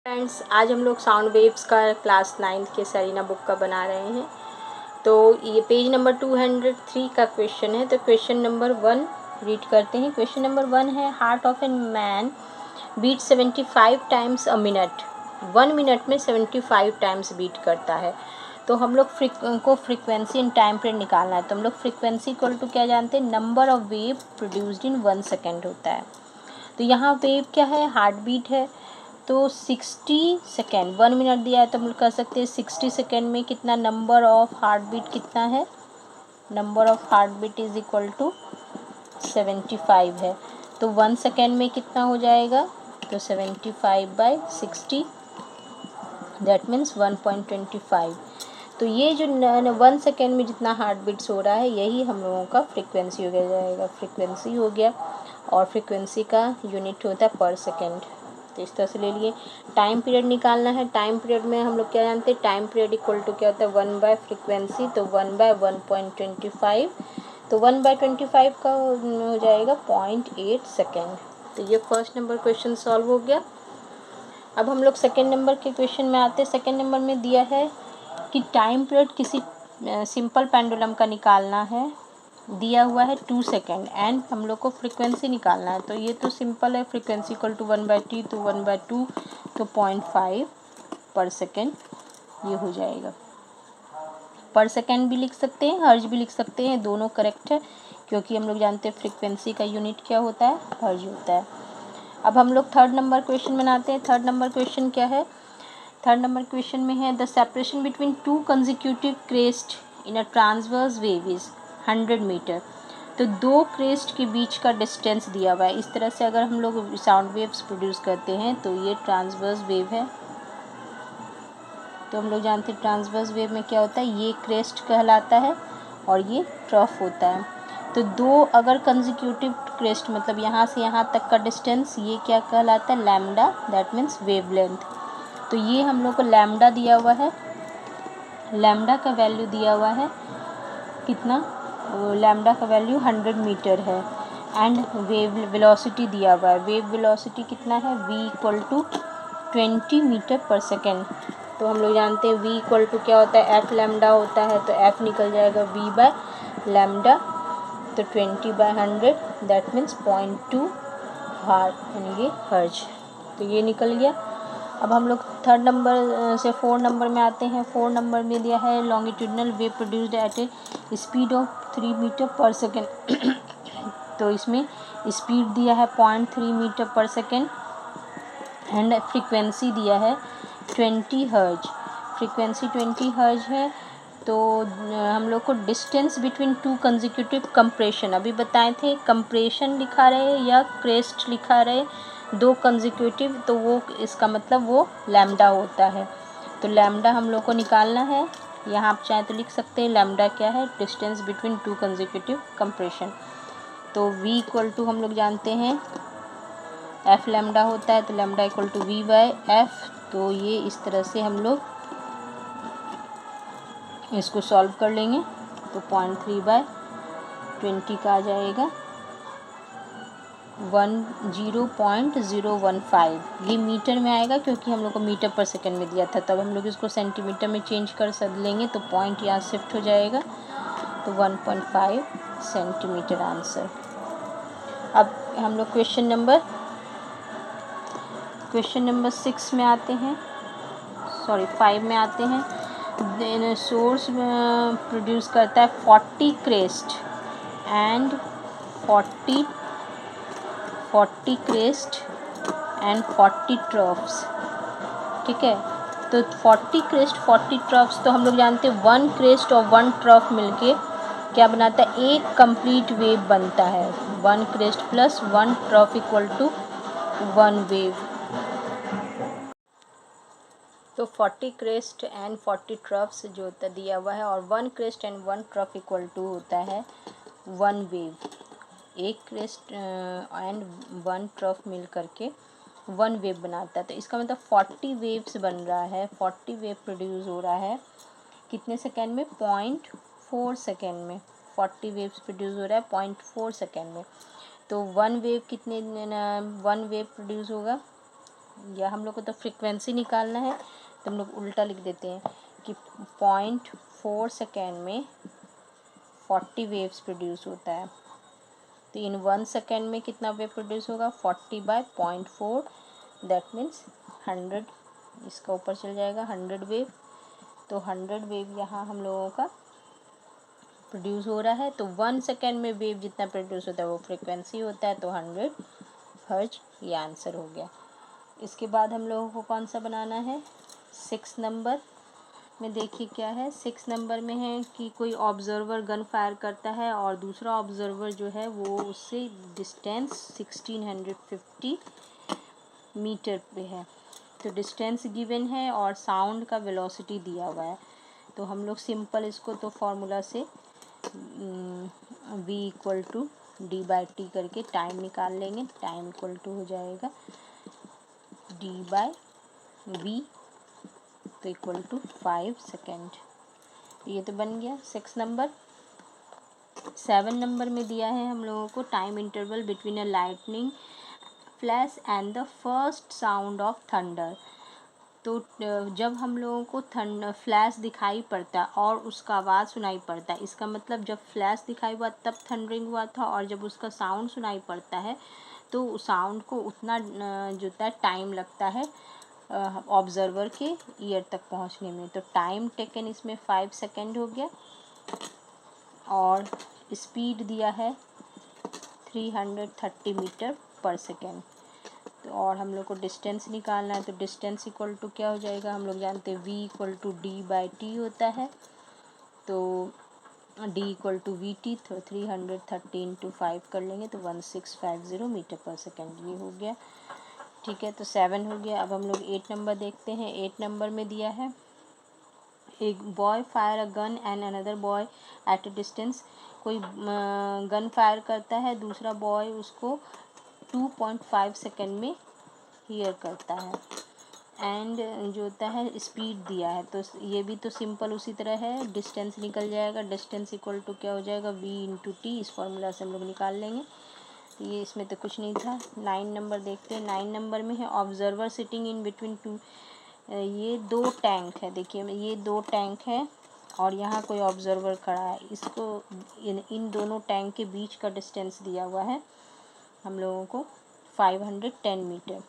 Friends, आज हम लोग साउंड वेव्स का क्लास 9 के सरीना बुक का बना रहे हैं। तो ये पेज नंबर 203 का क्वेश्चन है। तो क्वेश्चन नंबर 1 रीड करते हैं। क्वेश्चन नंबर 1 है, heart of a man beat 75 times a minute. 1 minute में 75 टाइम्स बीट करता है। तो हम लोग फ्रीक्वेंसी इन टाइम पीरियड निकालना है। तो हम लोग फ्रीक्वेंसी इक्वल टू क्या जानते हैं, number of wave produced in 1 second होता है। तो यहाँ वेव क्या है, हार्ट बीट है। तो 60 सेकेंड, 1 मिनट दिया है तो हम लोग कह सकते हैं 60 सेकेंड में कितना नंबर ऑफ हार्ट बीट कितना है, number of heart beat is equal to 75 है। तो 1 सेकेंड में कितना हो जाएगा, तो 75/60, दैट मीन्स 1.25। तो ये जो 1 सेकेंड में जितना हार्ट बीट्स हो रहा है यही हम लोगों का फ्रीक्वेंसी हो जाएगा। फ्रीक्वेंसी हो गया, और फ्रीक्वेंसी का यूनिट होता है पर सेकेंड। तो इस तरह से ले लिए। टाइम पीरियड निकालना है। टाइम पीरियड में हम लोग क्या जानते हैं, टाइम पीरियड इक्वल टू क्या होता है, 1/फ्रीक्वेंसी। तो 1/1.25, तो 1/25 का हो जाएगा 0.8 सेकेंड। तो ये फर्स्ट नंबर क्वेश्चन सॉल्व हो गया। अब हम लोग सेकेंड नंबर के क्वेश्चन में आते हैं। सेकेंड नंबर में दिया है कि टाइम पीरियड किसी सिंपल पेंडुलम का निकालना है, दिया हुआ है 2 सेकेंड, एंड हम लोग को फ्रीक्वेंसी निकालना है। तो ये तो सिंपल है, फ्रीक्वेंसी इक्वल टू 1/t, तो 1/2, तो 0.5 पर सेकेंड ये हो जाएगा। पर सेकेंड भी लिख सकते हैं, हर्ज भी लिख सकते हैं, दोनों करेक्ट है, क्योंकि हम लोग जानते हैं फ्रीक्वेंसी का यूनिट क्या होता है, हर्ज होता है। अब हम लोग थर्ड नंबर क्वेश्चन बनाते हैं। थर्ड नंबर क्वेश्चन क्या है, थर्ड नंबर क्वेश्चन में है, the separation between 2 consecutive crest in a transverse wave is 100 metre. तो 2 क्रेस्ट के बीच का डिस्टेंस दिया हुआ है। इस तरह से अगर हम लोग साउंड वेव्स प्रोड्यूस करते हैं तो ये ट्रांसवर्स वेव है। तो हम लोग जानते हैं ट्रांसवर्स वेव में क्या होता है, ये क्रेस्ट कहलाता है और ये ट्रफ होता है। तो 2 अगर कंसेक्यूटिव क्रेस्ट, मतलब यहाँ से यहाँ तक का डिस्टेंस, ये क्या कहलाता है, लैम्डा, दैट मीन्स वेवलेंथ। तो ये हम लोग को लैम्डा दिया हुआ है, लैम्डा का वैल्यू दिया हुआ है कितना, लैम्डा का वैल्यू 100 मीटर है। एंड वेव वेलोसिटी दिया हुआ है, वेव वेलोसिटी कितना है, v equal to 20 metre per second. तो हम लोग जानते हैं v इक्वल टू क्या होता है, f लैम्डा होता है। तो f निकल जाएगा v बाय लैम्डा, तो 20/100, दैट मीन्स 0.2 यानी कि हर्ज। तो ये निकल गया। अब हम लोग थर्ड नंबर से 4 नंबर में आते हैं। 4 नंबर में दिया है, longitudinal wave produced at a speed of 3 metre per second. तो इसमें स्पीड दिया है 0.3 metre per second, and frequency दिया है 20 हर्ज। फ्रीक्वेंसी 20 हर्ज है। तो हम लोग को डिस्टेंस बिटवीन 2 कंसेक्यूटिव कंप्रेशन, अभी बताए थे, कंप्रेशन लिखा रहे या क्रेस्ट लिखा रहे, 2 कंसेक्यूटिव, तो वो इसका मतलब वो लैम्डा होता है। तो लैम्डा हम लोग को निकालना है। यहाँ आप चाहें तो लिख सकते हैं लैम्डा क्या है, डिस्टेंस बिटवीन 2 कंसेक्यूटिव कंप्रेशन। तो v इक्वल टू हम लोग जानते हैं f लैम्डा होता है। तो लैम्डा इक्वल टू v/f। तो ये इस तरह से हम लोग इसको सॉल्व कर लेंगे। तो 0.3/20 का आ जाएगा 10.015। ये मीटर में आएगा क्योंकि हम लोग को मीटर पर सेकेंड में दिया था। तब हम लोग इसको सेंटीमीटर में चेंज कर लेंगे, तो पॉइंट यहाँ शिफ्ट हो जाएगा। तो 1.5 सेंटीमीटर आंसर। अब हम लोग क्वेश्चन नंबर 6 में आते हैं, सॉरी 5 में आते हैं। देन सोर्स प्रोड्यूस करता है 40 crest and 40 crest and 40 troughs. ठीक है, तो 40 क्रेस्ट 40 ट्रफ्स, तो हम लोग जानते हैं 1 क्रेस्ट और 1 ट्रफ मिलके क्या बनाता है, एक कंप्लीट वेव बनता है। 1 crest plus 1 trough equal to 1 wave. तो 40 क्रेस्ट एंड 40 ट्रफ्स जो होता दिया हुआ है, और 1 crest and 1 trough equal to होता है 1 वेव। एक क्रेस्ट एंड 1 ट्रफ मिल करके 1 वेव बनाता है। तो इसका मतलब 40 वेव्स बन रहा है, 40 वेव प्रोड्यूस हो रहा है कितने सेकेंड में, 0.4 सेकेंड में। 40 वेव्स प्रोड्यूस हो रहा है 0.4 सेकेंड में। तो 1 वेव कितने 1 वेव प्रोड्यूस होगा, या हम लोग को तो फ्रीक्वेंसी निकालना है, तो हम लोग उल्टा लिख देते हैं कि 0.4 सेकेंड में 40 वेव्स प्रोड्यूस होता है। तो इन 1 सेकेंड में कितना वेव प्रोड्यूस होगा, 40/0.4, दैट मीन्स 100, इसका ऊपर चल जाएगा 100 वेव। तो 100 वेव यहाँ हम लोगों का प्रोड्यूस हो रहा है। तो 1 सेकेंड में वेव जितना प्रोड्यूस होता है वो फ्रीक्वेंसी होता है, तो 100 हर्ट्ज ये आंसर हो गया। इसके बाद हम लोगों को कौन सा बनाना है, 6 नंबर में देखिए क्या है। 6 नंबर में है कि कोई ऑब्जर्वर गन फायर करता है और दूसरा ऑब्जर्वर जो है वो उससे डिस्टेंस 1650 मीटर पे है। तो डिस्टेंस गिवन है और साउंड का वेलोसिटी दिया हुआ है। तो हम लोग सिंपल इसको तो फॉर्मूला से v=d/t करके टाइम निकाल लेंगे। टाइम इक्वल टू हो जाएगा d/v, तो इक्वल टू 5 सेकेंड। ये तो बन गया 6 नंबर। 7 नंबर में दिया है हम लोगों को time interval between a lightning flash and the first sound of thunder. तो जब हम लोगों को फ्लैश दिखाई पड़ता है और उसका आवाज़ सुनाई पड़ता है, इसका मतलब जब फ्लैश दिखाई हुआ तब थंडरिंग हुआ था, और जब उसका साउंड सुनाई पड़ता है तो साउंड को उतना जो है टाइम लगता है ऑब्जर्वर के ईयर तक पहुंचने में। तो टाइम टेकन इसमें 5 सेकेंड हो गया और स्पीड दिया है 330 मीटर पर सेकेंड। तो और हम लोग को डिस्टेंस निकालना है, तो डिस्टेंस इक्वल टू क्या हो जाएगा, हम लोग जानते हैं v=d/t होता है। तो d=vt, तो 330 × 5 कर लेंगे तो 1650 मीटर पर सेकेंड ये हो गया। ठीक है, तो 7 हो गया। अब हम लोग 8 नंबर देखते हैं। 8 नंबर में दिया है एक boy fire a gun and another boy at a distance. कोई गन फायर करता है, दूसरा बॉय उसको 2.5 सेकेंड में हियर करता है। एंड जो होता है स्पीड दिया है, तो ये भी तो सिंपल उसी तरह है, डिस्टेंस निकल जाएगा। डिस्टेंस इक्वल टू क्या हो जाएगा, v/t, इस फॉर्मूला से हम लोग निकाल लेंगे। तो ये इसमें तो कुछ नहीं था। 9 नंबर देखते हैं। 9 नंबर में है observer sitting in between two. ये 2 टैंक है, देखिए ये 2 टैंक है और यहाँ कोई ऑब्जर्वर खड़ा है। इसको इन दोनों टैंक के बीच का डिस्टेंस दिया हुआ है हम लोगों को 510 मीटर।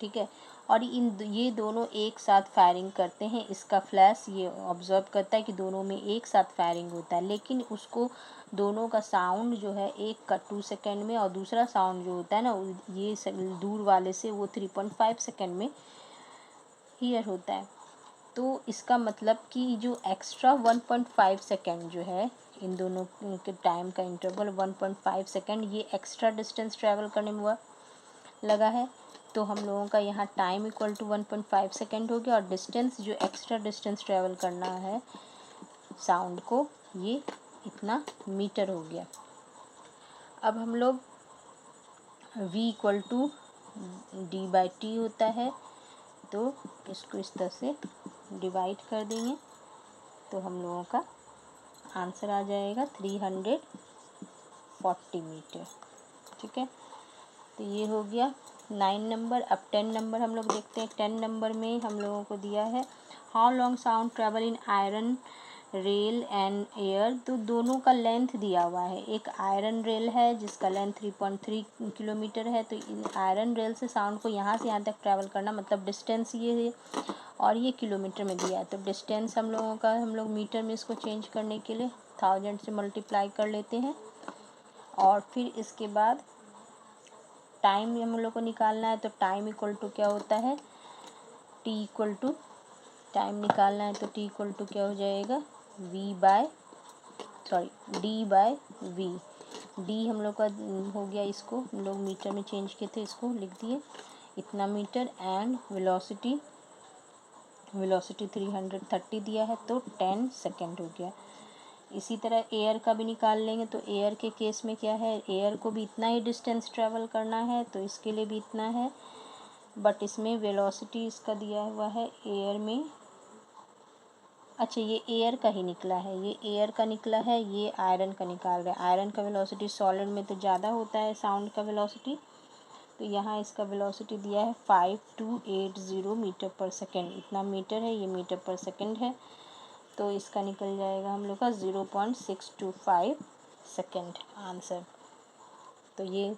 ठीक है, और ये दोनों एक साथ फायरिंग करते हैं। इसका फ्लैश ये ऑब्जर्व करता है कि दोनों में एक साथ फायरिंग होता है, लेकिन उसको दोनों का साउंड जो है एक का 2 सेकेंड में और दूसरा साउंड जो होता है ना ये दूर वाले से वो 3.5 सेकेंड में हियर होता है। तो इसका मतलब कि जो एक्स्ट्रा 1.5 सेकेंड जो है इन दोनों के टाइम का इंटरवल 1.5 सेकेंड ये एक्स्ट्रा डिस्टेंस ट्रैवल करने में हुआ लगा है। तो हम लोगों का यहाँ टाइम इक्वल टू 1.5 सेकेंड हो गया और डिस्टेंस जो एक्स्ट्रा डिस्टेंस ट्रैवल करना है साउंड को ये इतना मीटर हो गया। अब हम लोग v=d/t होता है, तो इसको इस तरह से डिवाइड कर देंगे तो हम लोगों का आंसर आ जाएगा 340 मीटर। ठीक है, तो ये हो गया 9 नंबर। अब 10 नंबर हम लोग देखते हैं। 10 नंबर में हम लोगों को दिया है how long sound travel in iron rail and air. तो दोनों का लेंथ दिया हुआ है। एक आयरन रेल है जिसका लेंथ 3.3 किलोमीटर है। तो आयरन रेल से साउंड को यहाँ से यहाँ तक ट्रैवल करना मतलब डिस्टेंस ये है और ये किलोमीटर में दिया है। तो डिस्टेंस हम लोग मीटर में इसको चेंज करने के लिए 1000 से मल्टीप्लाई कर लेते हैं और फिर इसके बाद टाइम हम लोग को निकालना है। तो टाइम इक्वल टू क्या होता है, टाइम निकालना है तो t इक्वल टू क्या हो जाएगा d/v। d हम लोग का हो गया, इसको हम लोग मीटर में चेंज किए थे, इसको लिख दिए इतना मीटर। एंड वेलोसिटी 330 दिया है तो 10 सेकेंड हो गया। इसी तरह एयर का भी निकाल लेंगे। तो एयर के केस में क्या है, एयर को भी इतना ही डिस्टेंस ट्रैवल करना है तो इसके लिए भी इतना है, बट इसमें वेलोसिटी इसका दिया हुआ है एयर में। अच्छा, ये एयर का ही निकला है, ये एयर का निकला है, ये आयरन का निकाल रहा है। आयरन का वेलोसिटी सॉलिड में तो ज़्यादा होता है साउंड का वेलोसिटी, तो यहाँ इसका वेलोसिटी दिया है 5280 मीटर पर सेकेंड। इतना मीटर है, ये मीटर पर सेकेंड है, तो इसका निकल जाएगा हम लोग का 0.625 सेकेंड आंसर। तो ये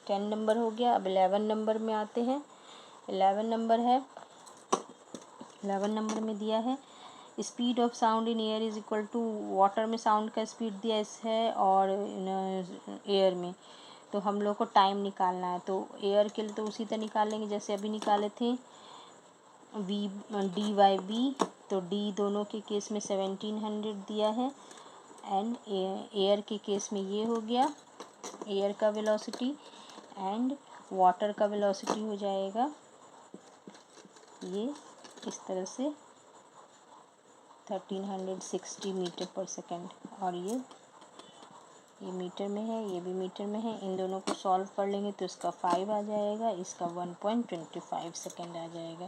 10 नंबर हो गया। अब 11 नंबर में आते हैं। 11 नंबर है, 11 नंबर में दिया है speed of sound in air is equal to, water में साउंड का स्पीड दिया है और एयर में, तो हम लोग को टाइम निकालना है। तो एयर के लिए तो उसी तरह निकालेंगे जैसे अभी निकाले थे, वी dy/v। तो डी दोनों के केस में 1700 दिया है, एंड एयर के केस में ये हो गया एयर का वेलोसिटी, एंड वाटर का वेलोसिटी हो जाएगा ये इस तरह से 1360 मीटर पर सेकेंड। और ये मीटर में है, ये भी मीटर में है। इन दोनों को सॉल्व कर लेंगे तो इसका 5 आ जाएगा, इसका 1.25 सेकेंड आ जाएगा।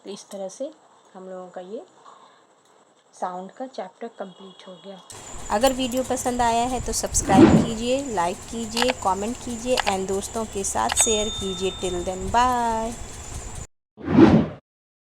तो इस तरह से हम लोगों का ये साउंड का चैप्टर कंप्लीट हो गया। अगर वीडियो पसंद आया है तो सब्सक्राइब कीजिए, लाइक कीजिए, कमेंट कीजिए एंड दोस्तों के साथ शेयर कीजिए। Till then bye.